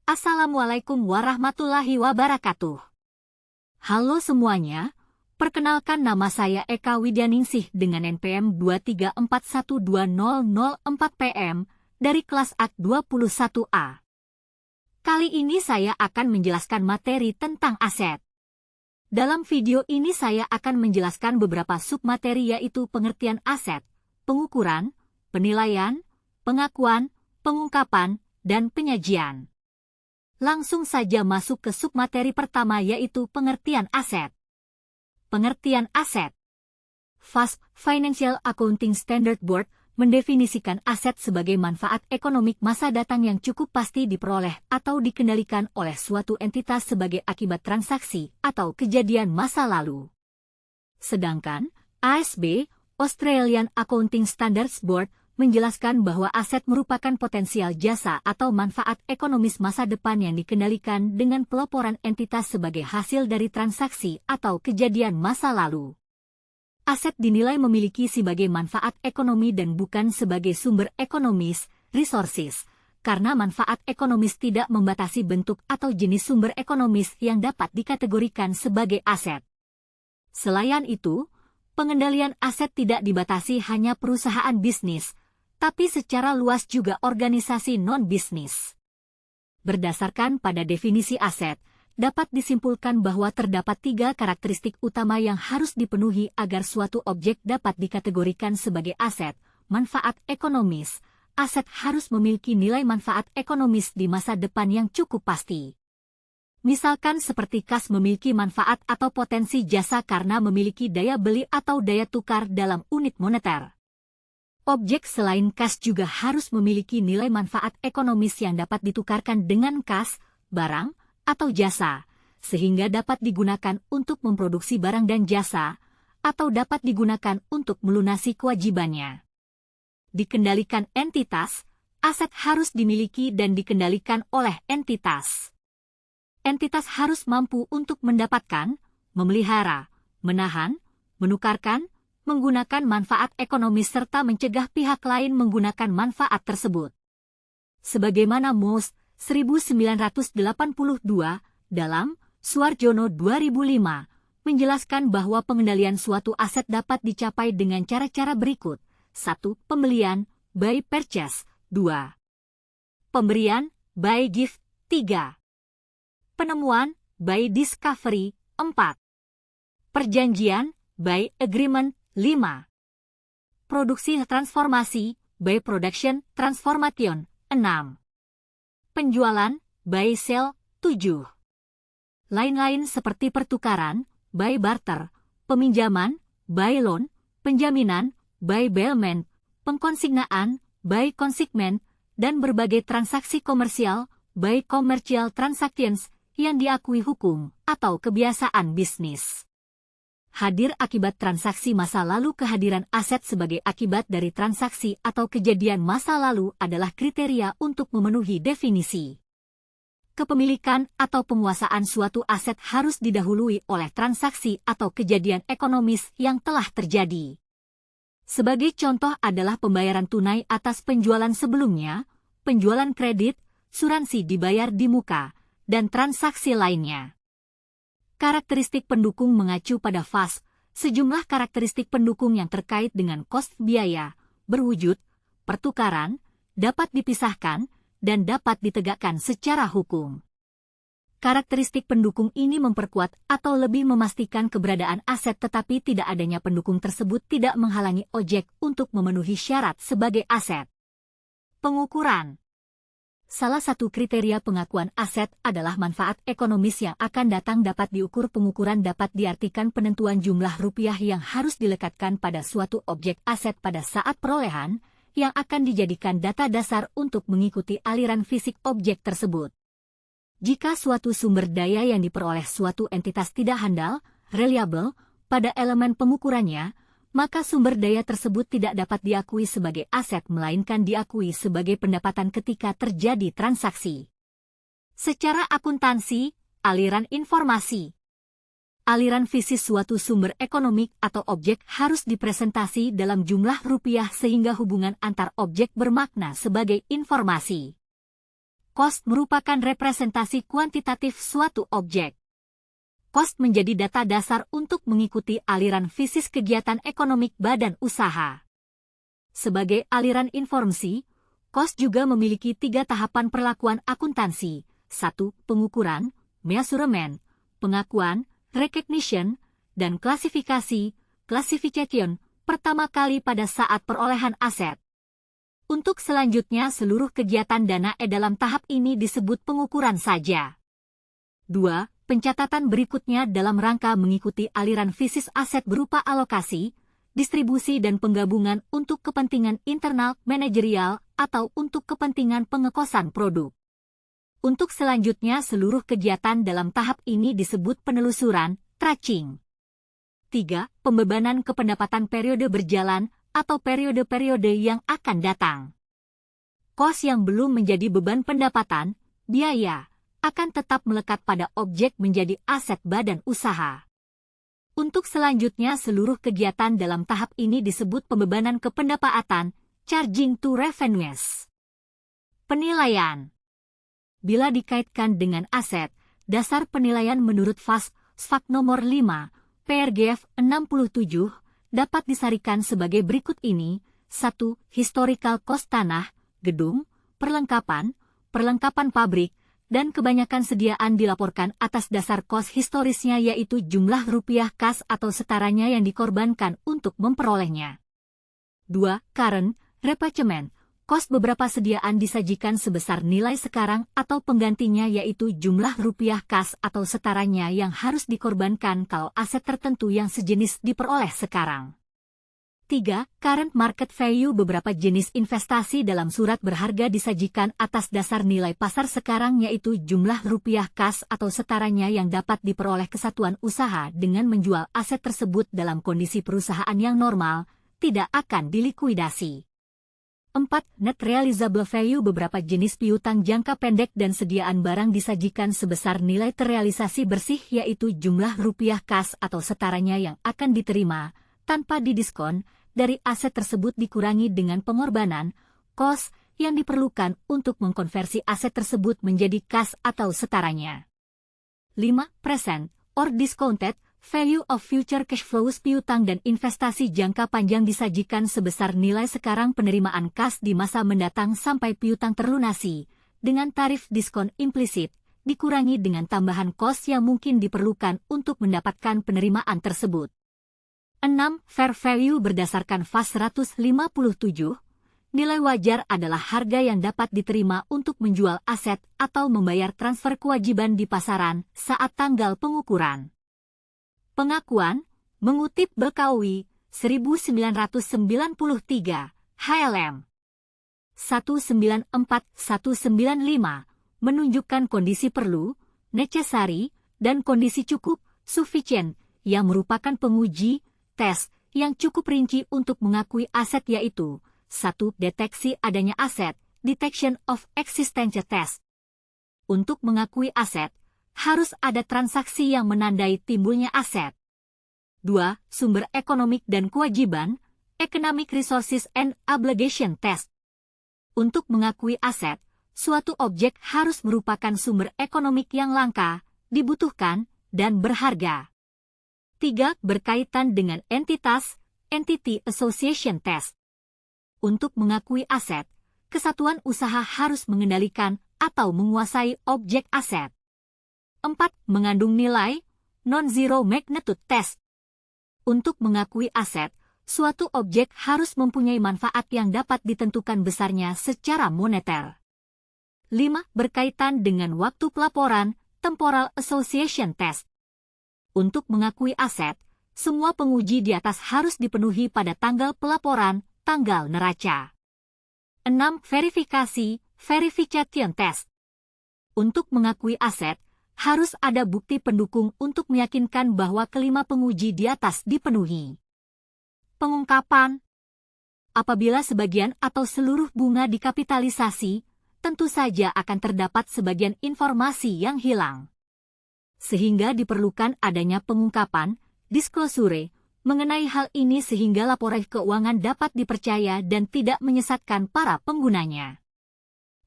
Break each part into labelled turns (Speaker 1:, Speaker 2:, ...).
Speaker 1: Assalamualaikum warahmatullahi wabarakatuh. Halo semuanya, perkenalkan nama saya Eka Widyaningsih dengan NPM 234120004PM dari kelas AK 21A. Kali ini saya akan menjelaskan materi tentang aset. Dalam video ini saya akan menjelaskan beberapa submateri yaitu pengertian aset, pengukuran, penilaian, pengakuan, pengungkapan, dan penyajian. Langsung saja masuk ke submateri pertama yaitu pengertian aset. Pengertian aset. FASB Financial Accounting Standard Board mendefinisikan aset sebagai manfaat ekonomik masa datang yang cukup pasti diperoleh atau dikendalikan oleh suatu entitas sebagai akibat transaksi atau kejadian masa lalu. Sedangkan ASB Australian Accounting Standards Board menjelaskan bahwa aset merupakan potensial jasa atau manfaat ekonomis masa depan yang dikendalikan dengan peloporan entitas sebagai hasil dari transaksi atau kejadian masa lalu. Aset dinilai memiliki sebagai manfaat ekonomi dan bukan sebagai sumber ekonomis, resources, karena manfaat ekonomis tidak membatasi bentuk atau jenis sumber ekonomis yang dapat dikategorikan sebagai aset. Selain itu, pengendalian aset tidak dibatasi hanya perusahaan bisnis, tapi secara luas juga organisasi non-bisnis. Berdasarkan pada definisi aset, dapat disimpulkan bahwa terdapat 3 karakteristik utama yang harus dipenuhi agar suatu objek dapat dikategorikan sebagai aset. Manfaat ekonomis. Aset harus memiliki nilai manfaat ekonomis di masa depan yang cukup pasti. Misalkan seperti kas memiliki manfaat atau potensi jasa karena memiliki daya beli atau daya tukar dalam unit moneter. Objek selain kas juga harus memiliki nilai manfaat ekonomis yang dapat ditukarkan dengan kas, barang, atau jasa, sehingga dapat digunakan untuk memproduksi barang dan jasa, atau dapat digunakan untuk melunasi kewajibannya. Dikendalikan entitas, aset harus dimiliki dan dikendalikan oleh entitas. Entitas harus mampu untuk mendapatkan, memelihara, menahan, menukarkan, menggunakan manfaat ekonomis serta mencegah pihak lain menggunakan manfaat tersebut. Sebagaimana MOS 1982 dalam Suarjono 2005 menjelaskan bahwa pengendalian suatu aset dapat dicapai dengan cara-cara berikut. 1. Pembelian, buy purchase. 2. Pemberian, buy gift. 3. Penemuan, buy discovery. 4. Perjanjian, buy agreement. 5. Produksi transformasi, by production transformation. 6. Penjualan, by sale. 7. Lain-lain seperti pertukaran, by barter, peminjaman, by loan, penjaminan, by bailment, pengkonsignaan, by consignment, dan berbagai transaksi komersial, by commercial transactions, yang diakui hukum atau kebiasaan bisnis. Hadir akibat transaksi masa lalu. Kehadiran aset sebagai akibat dari transaksi atau kejadian masa lalu adalah kriteria untuk memenuhi definisi. Kepemilikan atau penguasaan suatu aset harus didahului oleh transaksi atau kejadian ekonomis yang telah terjadi. Sebagai contoh adalah pembayaran tunai atas penjualan sebelumnya, penjualan kredit, suransi dibayar di muka, dan transaksi lainnya. Karakteristik pendukung mengacu pada FASB, sejumlah karakteristik pendukung yang terkait dengan cost biaya, berwujud, pertukaran, dapat dipisahkan, dan dapat ditegakkan secara hukum. Karakteristik pendukung ini memperkuat atau lebih memastikan keberadaan aset tetapi tidak adanya pendukung tersebut tidak menghalangi objek untuk memenuhi syarat sebagai aset. Pengukuran. Salah satu kriteria pengakuan aset adalah manfaat ekonomis yang akan datang dapat diukur. Pengukuran dapat diartikan penentuan jumlah rupiah yang harus dilekatkan pada suatu objek aset pada saat perolehan, yang akan dijadikan data dasar untuk mengikuti aliran fisik objek tersebut. Jika suatu sumber daya yang diperoleh suatu entitas tidak handal, reliable, pada elemen pengukurannya, maka sumber daya tersebut tidak dapat diakui sebagai aset melainkan diakui sebagai pendapatan ketika terjadi transaksi. Secara akuntansi, aliran informasi. Aliran fisik suatu sumber ekonomik atau objek harus dipresentasi dalam jumlah rupiah sehingga hubungan antar objek bermakna sebagai informasi. Cost merupakan representasi kuantitatif suatu objek. Cost menjadi data dasar untuk mengikuti aliran fisik kegiatan ekonomi badan usaha. Sebagai aliran informasi, cost juga memiliki 3 tahapan perlakuan akuntansi. 1. Pengukuran, measurement, pengakuan, recognition, dan klasifikasi, classification, pertama kali pada saat perolehan aset. Untuk selanjutnya seluruh kegiatan dana dalam tahap ini disebut pengukuran saja. 2. Pencatatan berikutnya dalam rangka mengikuti aliran fisik aset berupa alokasi, distribusi dan penggabungan untuk kepentingan internal manajerial atau untuk kepentingan pengekosan produk. Untuk selanjutnya seluruh kegiatan dalam tahap ini disebut penelusuran, tracking. 3. Pembebanan kependapatan periode berjalan atau periode-periode yang akan datang. Cost yang belum menjadi beban pendapatan, biaya, akan tetap melekat pada objek menjadi aset badan usaha. Untuk selanjutnya seluruh kegiatan dalam tahap ini disebut pembebanan kependapatan, charging to revenues. Penilaian. Bila dikaitkan dengan aset, dasar penilaian menurut FAST nomor 5, PRGF 67, dapat disarikan sebagai berikut ini. 1. Historical cost tanah, gedung, perlengkapan pabrik, dan kebanyakan sediaan dilaporkan atas dasar cost historisnya yaitu jumlah rupiah kas atau setaranya yang dikorbankan untuk memperolehnya. 2. Current replenishment, cost beberapa sediaan disajikan sebesar nilai sekarang atau penggantinya yaitu jumlah rupiah kas atau setaranya yang harus dikorbankan kalau aset tertentu yang sejenis diperoleh sekarang. 3. Current market value, beberapa jenis investasi dalam surat berharga disajikan atas dasar nilai pasar sekarang yaitu jumlah rupiah kas atau setaranya yang dapat diperoleh kesatuan usaha dengan menjual aset tersebut dalam kondisi perusahaan yang normal, tidak akan dilikuidasi. 4. Net realizable value, beberapa jenis piutang jangka pendek dan sediaan barang disajikan sebesar nilai terrealisasi bersih yaitu jumlah rupiah kas atau setaranya yang akan diterima, tanpa didiskon, dari aset tersebut dikurangi dengan pengorbanan, cost, yang diperlukan untuk mengkonversi aset tersebut menjadi kas atau setaranya. 5%, or discounted, value of future cash flows, piutang dan investasi jangka panjang disajikan sebesar nilai sekarang penerimaan kas di masa mendatang sampai piutang terlunasi, dengan tarif diskon implisit, dikurangi dengan tambahan kos yang mungkin diperlukan untuk mendapatkan penerimaan tersebut. 6. Fair value berdasarkan FAS 157, nilai wajar adalah harga yang dapat diterima untuk menjual aset atau membayar transfer kewajiban di pasaran saat tanggal pengukuran. Pengakuan, mengutip BKUI 1993, HLM 194-195, menunjukkan kondisi perlu, necessary, dan kondisi cukup, sufficient, yang merupakan penguji, tes, yang cukup rinci untuk mengakui aset yaitu 1. Deteksi adanya aset, detection of existence test. Untuk mengakui aset, harus ada transaksi yang menandai timbulnya aset. 2. Sumber ekonomik dan kewajiban, economic resources and obligation test. Untuk mengakui aset, suatu objek harus merupakan sumber ekonomik yang langka, dibutuhkan, dan berharga. 3. Berkaitan dengan entitas, entity association test. Untuk mengakui aset, kesatuan usaha harus mengendalikan atau menguasai objek aset. 4. Mengandung nilai, non-zero magnitude test. Untuk mengakui aset, suatu objek harus mempunyai manfaat yang dapat ditentukan besarnya secara moneter. 5. Berkaitan dengan waktu pelaporan, temporal association test. Untuk mengakui aset, semua penguji di atas harus dipenuhi pada tanggal pelaporan, tanggal neraca. 6. Verifikasi, verification test. Untuk mengakui aset, harus ada bukti pendukung untuk meyakinkan bahwa kelima penguji di atas dipenuhi. Pengungkapan. Apabila sebagian atau seluruh bunga dikapitalisasi, tentu saja akan terdapat sebagian informasi yang hilang. Sehingga diperlukan adanya pengungkapan, disclosure, mengenai hal ini sehingga laporan keuangan dapat dipercaya dan tidak menyesatkan para penggunanya.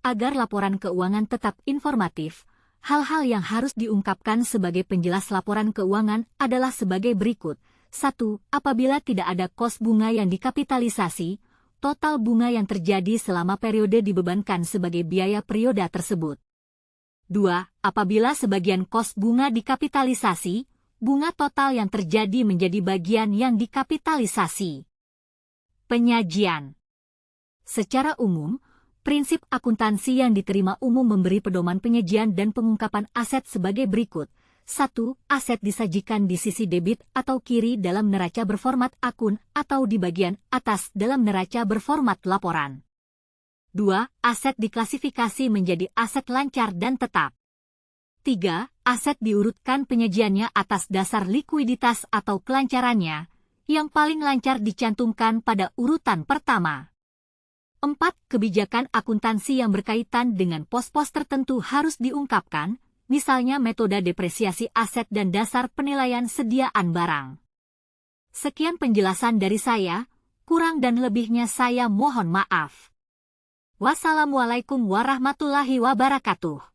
Speaker 1: Agar laporan keuangan tetap informatif, hal-hal yang harus diungkapkan sebagai penjelas laporan keuangan adalah sebagai berikut. 1. Apabila tidak ada kos bunga yang dikapitalisasi, total bunga yang terjadi selama periode dibebankan sebagai biaya periode tersebut. 2. Apabila sebagian kos bunga dikapitalisasi, bunga total yang terjadi menjadi bagian yang dikapitalisasi. Penyajian. Secara umum, prinsip akuntansi yang diterima umum memberi pedoman penyajian dan pengungkapan aset sebagai berikut. 1. Aset disajikan di sisi debit atau kiri dalam neraca berformat akun atau di bagian atas dalam neraca berformat laporan. 2. Aset diklasifikasi menjadi aset lancar dan tetap. 3. Aset diurutkan penyajiannya atas dasar likuiditas atau kelancarannya, yang paling lancar dicantumkan pada urutan pertama. 4. Kebijakan akuntansi yang berkaitan dengan pos-pos tertentu harus diungkapkan, misalnya metode depresiasi aset dan dasar penilaian sediaan barang. Sekian penjelasan dari saya, kurang dan lebihnya saya mohon maaf. Wassalamualaikum warahmatullahi wabarakatuh.